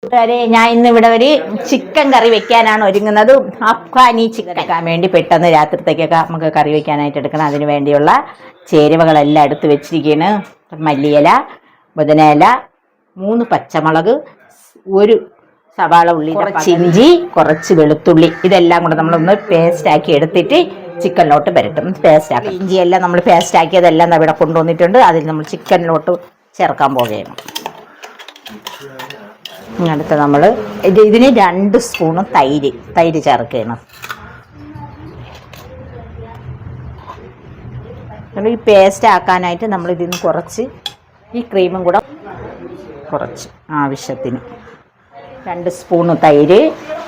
കൂട്ടുകാരെ, ഞാൻ ഇന്ന് ഇവിടെ ഒരു ചിക്കൻ കറി വെക്കാനാണ് ഒരുങ്ങുന്നത്. അഫ്ഗാനി ചിക്കൻ വെക്കാൻ വേണ്ടി പെട്ടെന്ന് രാത്രിത്തേക്കൊക്കെ നമുക്ക് കറി വെക്കാനായിട്ട് എടുക്കണം. അതിന് വേണ്ടിയുള്ള ചേരുവകളെല്ലാം എടുത്ത് വെച്ചിരിക്കുകയാണ്. മല്ലിയില, പുതിനയില, 3 പച്ചമുളക്, 1 സവാള ഉള്ളി, കുറച്ച് ഇഞ്ചി, കുറച്ച് വെളുത്തുള്ളി, ഇതെല്ലാം കൂടെ നമ്മളൊന്ന് പേസ്റ്റ് ആക്കി എടുത്തിട്ട് ചിക്കനിലോട്ട് പുരട്ടും. പേസ്റ്റ് ആക്കി ഇഞ്ചിയെല്ലാം നമ്മൾ പേസ്റ്റ് ആക്കിയതെല്ലാം ഇവിടെ കൊണ്ടുവന്നിട്ടുണ്ട്. അതിൽ നമ്മൾ ചിക്കനിലോട്ട് ചേർക്കാൻ പോവുകയാണ്. അടുത്ത നമ്മൾ ഇതിന് 2 സ്പൂണ് തൈര് ചേർക്കണം. ഈ പേസ്റ്റ് ആക്കാനായിട്ട് നമ്മൾ ഇതിന് കുറച്ച് ഈ ക്രീമും കൂടെ കുറച്ച് ആവശ്യത്തിന് 2 സ്പൂണ് തൈര്.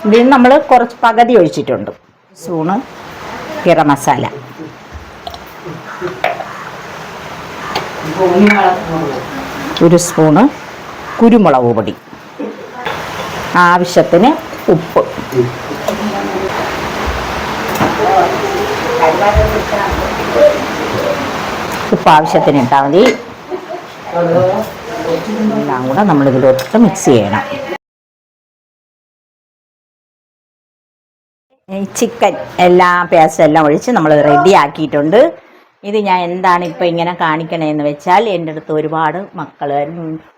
ഇതിന് നമ്മൾ കുറച്ച് പകുതി ഒഴിച്ചിട്ടുണ്ട്. സ്പൂണ് ഗരം മസാല, 1 സ്പൂണ് കുരുമുളക് പൊടി, ആവശ്യത്തിന് ഉപ്പ്, ആവശ്യത്തിന് ഇട്ടാൽ മതി. എല്ലാം കൂടെ നമ്മളിതിലോട്ട് മിക്സ് ചെയ്യണം. ഈ ചിക്കൻ പേസ്റ്റ് എല്ലാം ഒഴിച്ച് നമ്മൾ റെഡി ആക്കിയിട്ടുണ്ട്. ഇത് ഞാൻ എന്താണ് ഇപ്പോൾ ഇങ്ങനെ കാണിക്കണതെന്ന് വെച്ചാൽ, എൻ്റെ അടുത്ത് ഒരുപാട് മക്കൾ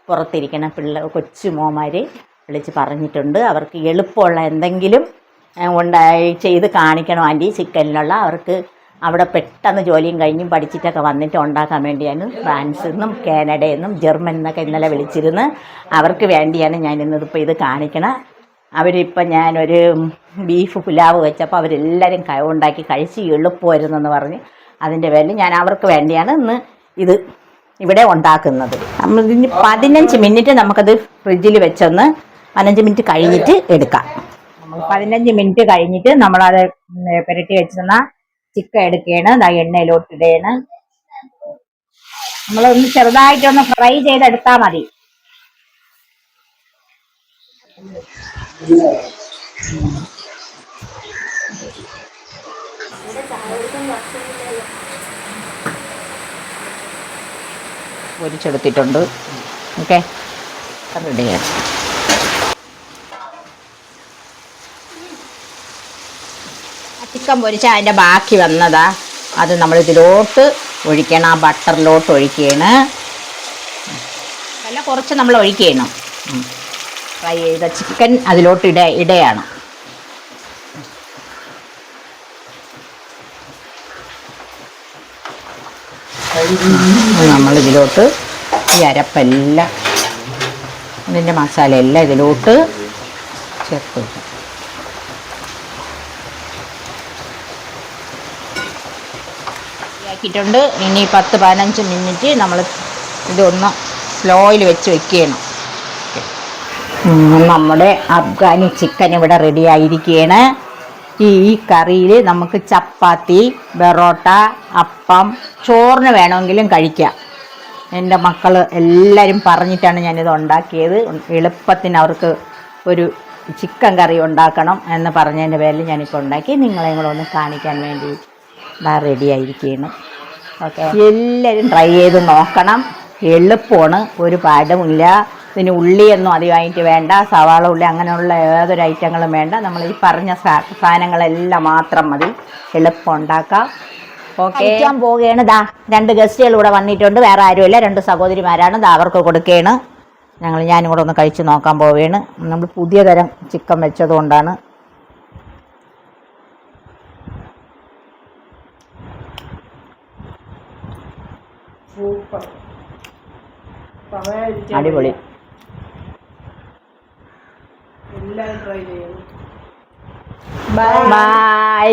പുറത്തിരിക്കണ കൊച്ചുമോന്മാർ വിളിച്ച് പറഞ്ഞിട്ടുണ്ട്. അവർക്ക് എളുപ്പമുള്ള എന്തെങ്കിലും ചെയ്ത് കാണിക്കണം ആൻറ്റി ചിക്കനിലുള്ള. അവർക്ക് അവിടെ പെട്ടെന്ന് ജോലിയും കഴിഞ്ഞും പഠിച്ചിട്ടൊക്കെ വന്നിട്ട് ഉണ്ടാക്കാൻ വേണ്ടിയാണ്. ഫ്രാൻസിൽ നിന്നും കാനഡയിൽ നിന്നും ജർമ്മനിൽ നിന്നൊക്കെ ഇന്നലെ വിളിച്ചിരുന്ന്. അവർക്ക് വേണ്ടിയാണ് ഞാൻ ഇന്നിപ്പോൾ ഇത് കാണിക്കണം. അവരിപ്പം ഞാനൊരു ബീഫ് പുലാവ് വെച്ചപ്പോൾ അവരെല്ലാവരും ഉണ്ടാക്കി കഴിച്ച് എളുപ്പമായിരുന്നെന്ന് പറഞ്ഞ് അതിൻ്റെ പേരിൽ ഞാൻ അവർക്ക് വേണ്ടിയാണ് ഇന്ന് ഇത് ഇവിടെ ഉണ്ടാക്കുന്നത്. നമ്മളിതിന് 15 മിനിറ്റ് നമുക്കത് ഫ്രിഡ്ജിൽ വെച്ചൊന്ന് 15 മിനിറ്റ് കഴിഞ്ഞിട്ട് എടുക്കാം. 15 മിനിറ്റ് കഴിഞ്ഞിട്ട് നമ്മളത് പുരട്ടി വെച്ചിരുന്ന ചിക്കൻ എടുക്കുകയാണ്. എണ്ണയിലോട്ട് ഇടുകയാണ്. നമ്മളൊന്ന് ചെറുതായിട്ടൊന്ന് ഫ്രൈ ചെയ്തെടുത്താൽ മതി. പൊരിച്ചെടുത്തിട്ടുണ്ട്. ഓക്കെ, റെഡിയാണ്. ചിക്കൻ പൊരിച്ച അതിൻ്റെ ബാക്കി വന്നതാ, അത് നമ്മളിതിലോട്ട് ഒഴിക്കണം. ആ ബട്ടറിലോട്ട് ഒഴിക്കുകയാണ്. നല്ല കുറച്ച് നമ്മൾ ഒഴിക്കണം. ഫ്രൈ ചെയ്ത ചിക്കൻ അതിലോട്ട് ഇടയാണ്. നമ്മളിതിലോട്ട് ഈ അരപ്പെല്ലാം ഇതിൻ്റെ മസാലയെല്ലാം ഇതിലോട്ട് ചേർത്ത് ാക്കിയിട്ടുണ്ട്. ഇനി 10-15 മിനിറ്റ് നമ്മൾ ഇതൊന്ന് സ്ലോയിൽ വെച്ച് വെക്കണം. നമ്മുടെ അഫ്ഗാനി ചിക്കൻ ഇവിടെ റെഡി ആയിരിക്കുകയാണ്. ഈ കറിയിൽ നമുക്ക് ചപ്പാത്തി, ബെറോട്ട, അപ്പം, ചോറിന് വേണമെങ്കിലും കഴിക്കാം. എൻ്റെ മക്കൾ എല്ലാവരും പറഞ്ഞിട്ടാണ് ഞാനിത് ഉണ്ടാക്കിയത്. എളുപ്പത്തിന് അവർക്ക് ഒരു ചിക്കൻ കറി ഉണ്ടാക്കണം എന്ന് പറഞ്ഞതിൻ്റെ പേരിൽ ഞാനിപ്പോൾ ഉണ്ടാക്കി നിങ്ങളെയും കൂടെ ഒന്ന് കാണിക്കാൻ വേണ്ടി റെഡി ആയിരിക്കുകയാണ്. ഓക്കെ, എല്ലാവരും ട്രൈ ചെയ്ത് നോക്കണം. എളുപ്പമാണ്, ഒരു പാടുമില്ല. ഇതിന് ഉള്ളിയൊന്നും അധികമായിട്ട് വേണ്ട. സവാള, ഉള്ളി അങ്ങനെയുള്ള ഏതൊരു ഐറ്റങ്ങളും വേണ്ട. നമ്മൾ ഈ പറഞ്ഞ സാധനങ്ങളെല്ലാം മാത്രം മതി. എളുപ്പം ഉണ്ടാക്കാം. ഓക്കെ, കഴിക്കാൻ പോവുകയാണ്. 2 ഗസ്റ്റുകൾ ഇവിടെ വന്നിട്ടുണ്ട്. വേറെ ആരുമില്ല, 2 സഹോദരിമാരാണ്. അവർക്ക് കൊടുക്കുകയാണ്. ഞാനും കൂടെ ഒന്ന് കഴിച്ച് നോക്കാൻ പോവുകയാണ്. നമ്മൾ പുതിയ തരം ചിക്കൻ വെച്ചതുകൊണ്ടാണ്. അടിപൊളി. ബൈ.